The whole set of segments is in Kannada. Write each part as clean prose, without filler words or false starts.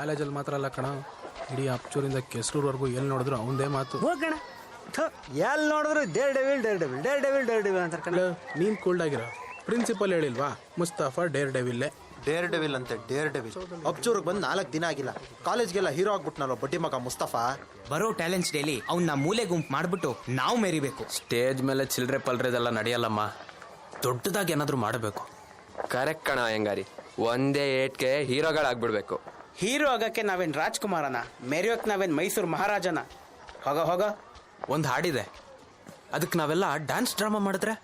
ಕಾಲೇಜಲ್ಲಿ ಮಾತ್ರ ಅಲ್ಲ ಕಣ, ಇಡೀ ಅಪ್ಚೂರಿಂದ ಕೆಸರೂರ್ವರೆಗೂ ಎಲ್ಲಿ ನೋಡಿದ್ರು ಅವಂದೇ ಮಾತು. ಹೋಗಣ ಎಲ್ಲಿ ನೋಡಿದ್ರು ಡೇರ್ ಡೆವಿಲ್ ಅಂತಾರೆ ಕಣ. ನೀನ್ ಕೂಲ್ಡ್ ಆಗಿರೋ. ಪ್ರಿನ್ಸಿಪಲ್ ಹೇಳಿಲ್ವಾ ಮುಸ್ತಫಾ ಡೇರ್ ಡೆವಿಲ್ಲೇ. ಡೇರ್ ಡೆವಿಲ್ ಅಂತೆ, ಡೇರ್ ಡೆವಿಲ್. ಅಬ್ಚೂರ್ಗೆ ಬಂದು 4 ದಿನ ಆಗಿಲ್ಲ, ಕಾಲೇಜ್ಗೆಲ್ಲ ಹೀರೋ ಆಗ್ಬಿಟ್ನಲ್ಲ ಬಡ್ಡಿ ಮಗ ಮುಸ್ತಫಾ. ಬರೋ ಟ್ಯಾಲೆಂಟ್ಸ್ ಡೇಲಿ ಅವ್ನ ಮೂಲೆ ಗುಂಪು ಮಾಡ್ಬಿಟ್ಟು ನಾವು ಮೆರಿಬೇಕು. ಸ್ಟೇಜ್ ಮೇಲೆ ಚಿಲ್ಡ್ರೆ ಪಲ್ರೆದೆಲ್ಲ ನಡೆಯಲ್ಲಮ್ಮ, ದೊಡ್ಡದಾಗಿ ಏನಾದ್ರು ಮಾಡಬೇಕು. ಕರೆಕ್ಟ್ ಕಣ ಹೆಂಗಾರಿ, ಒಂದೇ ಏಟ್ಗೆ ಹೀರೋಗಳಾಗ್ಬಿಡ್ಬೇಕು. ಹೀರೋ ಆಗಕ್ಕೆ ನಾವೇನ್ ರಾಜ್ಕುಮಾರನ, ಮೆರಿಯೋಕ್ ನಾವೇನ್ ಮೈಸೂರು ಮಹಾರಾಜನ. ಹೋಗ ಒಂದು ಹಾಡಿದೆ, ಅದಕ್ಕೆ ನಾವೆಲ್ಲ ಡ್ಯಾನ್ಸ್ ಡ್ರಾಮಾ ಮಾಡಿದ್ರೆ.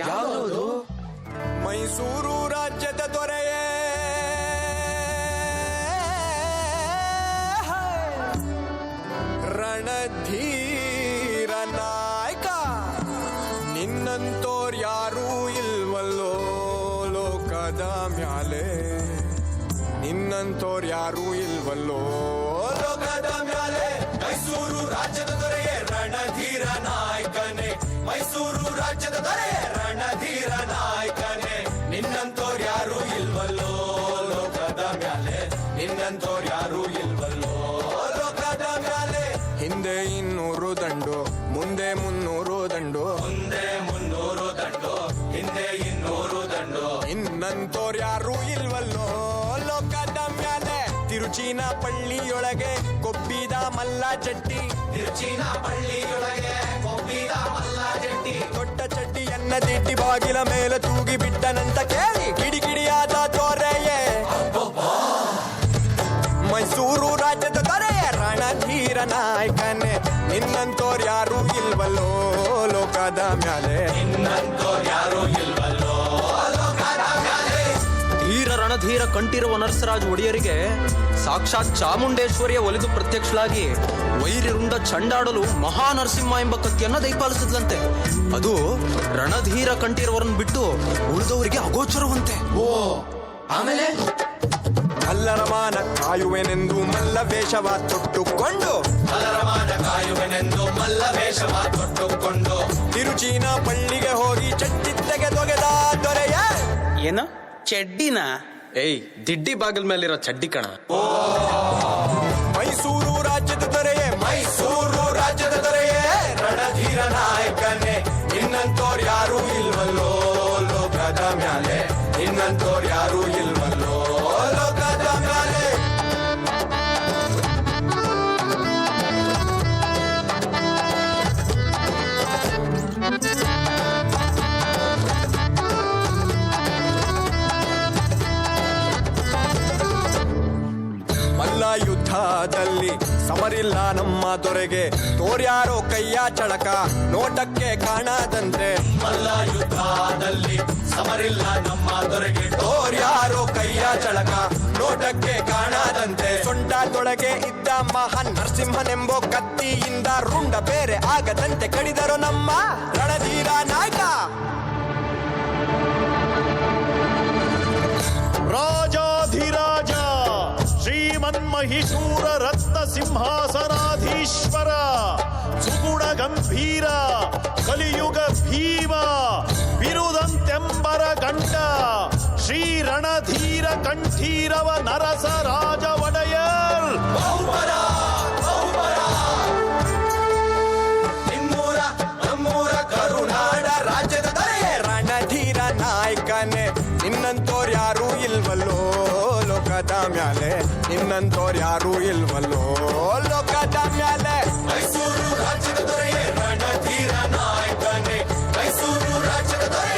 ಯಾವುದು? ಮೈಸೂರು ರಾಜ್ಯದ ದೊರೆಯೇ ರಣಧೀರ ನಾಯಕ, ನಿನ್ನಂತೋರ್ ಯಾರೂ ಇಲ್ವಲ್ಲೋ ಲೋಕದ ಮ್ಯಾಲೆ, ನಿನ್ನಂತೋರ್ ಯಾರೂ ಇಲ್ವಲ್ಲೋ ಲೋಕದ ಮ್ಯಾಲೆ. ಮೈಸೂರು ರಾಜ್ಯದ ದೊರೆಯೇ ರಣಧೀರ ನಾಯಕನೇ, ಮೈಸೂರು ರಾಜ್ಯದ ದೊರೆಯೇ ರಣಧೀರ ನಾಯಕನೇ, ನಿನ್ನಂತೋರ್ ಯಾರೂ ಇಲ್ವಲ್ಲೋ ಲೋಕದ ಮ್ಯಾಲೆ, ನಿನ್ನಂತೋರ್ ಯಾರೂ ಇಲ್ವಲ್ಲೋ ಲೋಕದ ಮ್ಯಾಲೆ. ಹಿಂದೆ 200 ದಂಡು, ಮುಂದೆ 300 ದಂಡು, ಮುಂದೆ 300 ದಂಡು, ಹಿಂದೆ 200 ದಂಡು, ಇನ್ನಂತೋರ್ ಯಾರೂ ಇಲ್ವಲ್ಲೋ ಲೋಕದ ಮ್ಯಾಲೆ. ತಿರುಚಿನ ಪಳ್ಳಿಯೊಳಗೆ ಕೊಬ್ಬಿದ ಮಲ್ಲ ಚಟ್ಟಿ, ತಿರುಚಿನ ಪಳ್ಳಿಯೊಳಗೆ ಕೊಬ್ಬಿದ ಮಲ್ಲ ಚಟ್ಟಿ, ದೊಡ್ಡ ಚಡ್ಡಿಯನ್ನ ದಿಟ್ಟಿ ಬಾಗಿಲ ಮೇಲೆ ತೂಗಿ ಬಿಟ್ಟನಂತ ಕೇಳಿ ಕಿಡಿಕಿಡಿಯಾದ ದೊರೆಯೇ ಮೈಸೂರು ರಾಜ್ಯದ ದೊರೆಯೇ ರಣಧೀರ ನಾಯಕನೇ, ನಿನ್ನಂತೋರ್ ಯಾರೂ ಇಲ್ವಲ್ಲೋ ಲೋಕದ ಮ್ಯಾಲೆ, ನಿನ್ನಂತೋರ್ ಯಾರೂ ಇಲ್ವಲ್ಲೋ ಲೋಕದ ಮ್ಯಾಲೆ. ಧೀರ ರಣಧೀರ ಕಂಠಿರುವ ನರಸರಾಜ ಒಡೆಯರಿಗೆ ಸಾಕ್ಷಾತ್ ಚಾಮುಂಡೇಶ್ವರಿಯ ಒಲಿದು ಪ್ರತ್ಯಕ್ಷಳಾಗಿ ವೈರಿರುಂಡ ಚಂಡಾಡಲು ಮಹಾನರಸಿಂಹ ಎಂಬ ಕತ್ತಿಯನ್ನ ದಯಪಾಲಿಸಿದ್ಲಂತೆ. ಅದು ರಣಧೀರ ಕಂಠಿರುವರನ್ನು ಬಿಟ್ಟು ಉಳಿದವರಿಗೆ ಅಗೋಚರವಂತೆ. ಆಮೇಲೆ ಮಲ್ಲರಮಾನ ಕಾಯುವೆನೆಂದು ಮಲ್ಲ ವೇಷವ ತೊಟ್ಟುಕೊಂಡು, ಮಲ್ಲರಮಾನ ಕಾಯುವೆನೆಂದು ಮಲ್ಲ ವೇಷವ ತೊಟ್ಟುಕೊಂಡು, ತಿರುಚಿನ ಪಳ್ಳಿಗೆ ಹೋಗಿ ಚಡ್ಡಿ ತೆಗೆದೊಗೆದ ದೊರೆಯ. ಏನು ಚಡ್ಡಿನ? ಏಯ್, ದಿಡ್ಡಿ ಬಾಗಿಲ್ ಮೇಲಿರೋ ಚಡ್ಡಿ ಕಣ. ಮೈಸೂರು ರಾಜ್ಯದ ದೊರೆಯೇ, ಮೈಸೂರು ರಾಜ್ಯದ ದೊರೆಯೇ ರಣಧೀರ ನಾಯಕನೇ, ನಿನ್ನಂತೋರ್ ಯಾರೂ ಇಲ್ವಲ್ಲೋ ಲೋಕದ ಮ್ಯಾಲೆ, ನಿನ್ನಂತೋರ್ ಯಾರೂ ಇಲ್ವಲ್ಲೋ ಲೋಕದ ಮ್ಯಾಲೆ. ಮಲ್ಲ ಯುದ್ಧದಲ್ಲಿ ಸಮರಿಲ್ಲ ನಮ್ಮ ದೊರೆಗೆ, ತೋರ್ಯಾರೋ ಕೈಯ ಚಳಕ ನೋಟಕ್ಕೆ ಕಾಣದಂತೆ. ಮಲ್ಲ ಯುದ್ಧದಲ್ಲಿ ಸಮರಿಲ್ಲ ನಮ್ಮ ದೊರೆಗೆ, ತೋರ್ಯಾರೋ ಕೈಯ ಚಳಕ ನೋಟಕ್ಕೆ ಕಾಣದಂತೆ. ಸೊಂಟದೊಳಗೆ ಇದ್ದ ಮಹಾನ್ ನರಸಿಂಹನೆಂಬೋ ಕತ್ತಿಯಿಂದ ರುಂಡ ಬೇರೆ ಆಗದಂತೆ ಕಡಿದರು ನಮ್ಮ ರಣಧೀರ ನಾಯಕ. ರಾಜಾಧಿರಾಜ ಶ್ರೀಮನ್ಮಹಿಷೂರ ರತ್ನ ಸಿಂಹಾಸನಾಧೀಶ್ವರ, ಸುಗುಣ ಗಂಭೀರ ಕಲಿಯುಗ ಭೀಮ, ಬಿರುದಂತೆಂಬರ ಗಂಡ ಶ್ರೀ ರಣಧೀರ ಕಂಠೀರವ ನರಸರಾಜ ಒಡೆಯರ್. ನಿಮ್ಮೂರ ನಮ್ಮೂರ ಕರುನಾಡ ರಾಜ್ಯದ ದೊರೆಯೇ ರಣಧೀರ ನಾಯಕನೇ, ನಿನ್ನಂತೋರ್ ಯಾರೂ ಇಲ್ವಲ್ಲೋ ಲೋಕದ ಮ್ಯಾಲೆ, ನಿನ್ನಂತೋರ್ ಯಾರೂ ಇಲ್ವಲ್ಲೋ ಲೋಕದ ಮ್ಯಾಲೆ. ಮೈಸೂರು ರಾಜ್ಯದ ದೊರೆಯೇ ರಣಧೀರ ನಾಯಕನೇ, ಮೈಸೂರು ರಾಜ್ಯದ ದೊರೆ